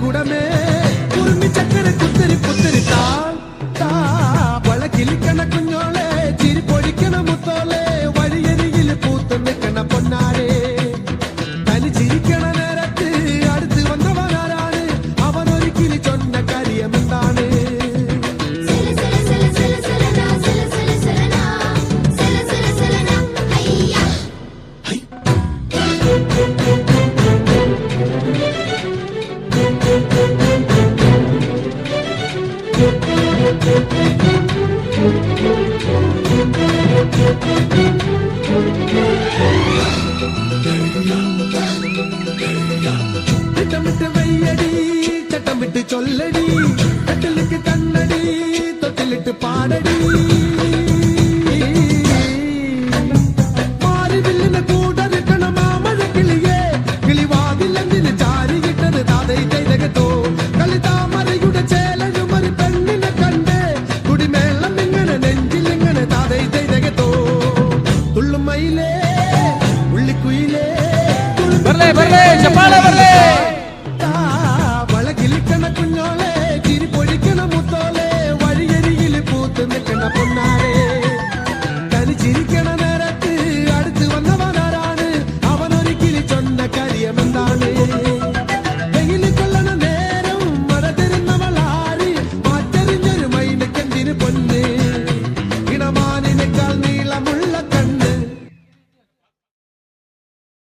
കുടമേ കുറുമി ചക്കര കുത്തരി പുത്തരി താ വളക്കിലിക്കണ കുഞ്ഞോളെ ചിരി പൊടിക്കണ മുത്തോളെ വഴിയരികിൽ പൂത്ത് നിൽക്കണ പൊന്നാരെ തനി ചിരിക്കണ നേരത്ത് അടുത്ത് വന്നവനാരാണ് അവനൊരിക്കലും ചൊന്ന കാര്യമെന്താണ് ചട്ടമിട്ട് വയ്യടി ചട്ടം വിട്ട് ചൊല്ലടി കട്ടിലിട്ട് കണ്ണടി തൊട്ടിലിട്ട് പാടടി മാറിവില്ലിന് കൂടറിക്കണ മാമഴ കിളിയെ കിളിവാതില്ലെന്തിന് ചാരി കിട്ടത് താതൈ ചെയ്തകത്തോ കളിതാമരയുടെ ചേലഴുമറി പെണ്ണിനെ കണ്ട് കുടിമേളം ഇങ്ങനെ നെഞ്ചിലിങ്ങനെ താതൈ ചെയ്തകത്തോ തുള്ളുമയിലേ ഉള്ളിക്കുയിലേ വളകിലിക്കണ കുഞ്ഞോളെ ചിരി പൊഴിക്കണ മുത്തോളെ വഴിയരികിൽ പൂത്ത് നിൽക്കണ പൊന്നാ